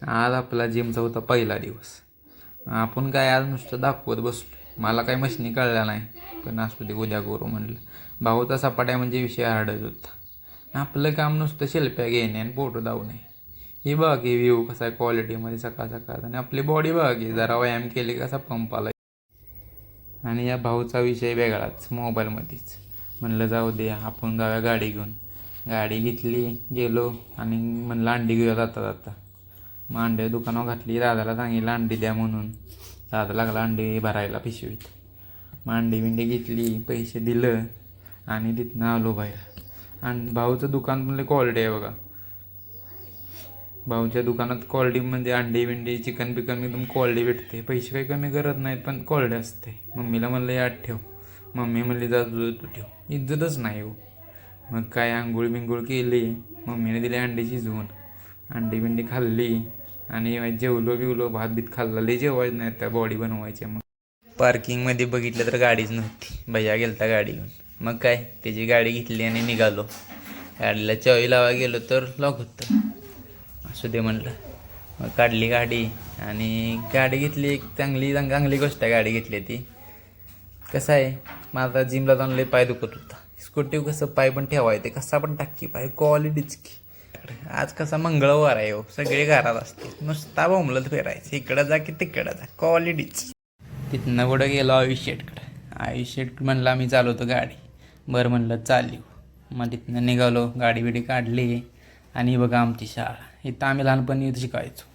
आज आपला जिमचा होता पहिला दिवस. आपण काय आज नुसतं दाखवत बसलो. मला काही मशनी कळल्या नाही, पण असू दे उद्या करू म्हणलं. भाऊचा सपाट्या म्हणजे विषय हार्डच होता. आपलं काम नुसतं शिल्प्या घेणे आणि फोटो धावणे. हे बघा की व्ह्यू कसा आहे क्वालिटीमध्ये सकाळ सकाळ, आणि आपली बॉडी बघा की जरा व्यायाम केली कसा पंप आला. आणि या भाऊचा विषय वेगळाच मोबाईलमध्येच. म्हणलं जाऊ दे आपण गाव्या गाडी घेऊन. गाडी घेतली, गेलो आणि म्हणलं अंडी घेऊया जाता जाता. मग अंडे दुकानावर घातली, दादाला सांगितलं अंडी द्या म्हणून. दादा लागला अंडी भरायला पिशवीत. मग अंडी बिंडी घेतली, पैसे दिलं आणि तिथनं आलो बाहेर. आणि भाऊचं दुकान म्हणलं क्वालिटी आहे बघा. भाऊच्या दुकानात क्वालिटी म्हणजे अंडी बिंडी चिकन बिकन एकदम क्वालिटी भेटते. पैसे काही कमी करत नाहीत, पण क्वालिटी असते. मम्मीला म्हणलं यात ठेव. मम्मी म्हणली जा तू ठेव. इज्जतच नाही हो. मग काय आंघोळ बिंघोळ केली, मम्मीने दिली अंडी शिजवून. अंडी बिंडी खाल्ली आणि जेवलो बिवलो, भात बीत खाल्ला. लई जेवायचं नाही, त्या बॉडी बनवायच्या. मग पार्किंगमध्ये बघितलं तर गाडीच नव्हती. भैया गेलता गाडी घेऊन. मग काय त्याची गाडी घेतली आणि निघालो. गाडीला चावी लावा गेलो तर लॉक होतं. असू दे म्हणलं. मग काढली गाडी आणि गाडी घेतली. एक चांगली चांगली गोष्ट आहे गाडी घेतली ती. कसं आहे, माझा जिमला जाऊन लई पाय दुखत होता. स्कूटीवर कसं पाय पण ठेवायचे, कसा पण टाकी पाय क्वालिटीच की. आज कसा मंगळवार आहे हो, सगळे घरात असते. नुसता बोंबलत फिरायचं, इकडं जा की तिकडं जा, क्वालिटीच. तिथनं पुढं गेलो आयुष शेटकडं. आयुष शेट म्हणलं आम्ही चालवतो गाडी. बरं म्हणलं चालू. मग तिथनं निघालो, गाडी बिडी काढली आणि बघा आमची शाळा. इथं आम्ही लहानपणी इथं शिकायचो.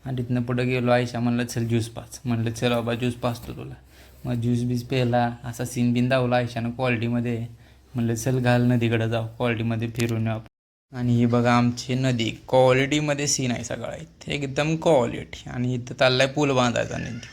आणि तिथनं पुढं गेलो. आयशा म्हणलं चल ज्यूस पाच. म्हणलं चल बाबा ज्यूस पाचतो तुला. मग ज्यूस बीस प्यायला, असा सीन बिन दावला आयशानं क्वालिटीमध्ये. म्हणलं चल घाल नदीकडं जाऊ, क्वालिटीमध्ये फिरून येऊ. आणि ही बघा आमची नदी, क्वालिटीमध्ये सीन आहे सगळा इथे, एकदम क्वालिटी. आणि इथं चाललाय पूल बांधायचा नदी.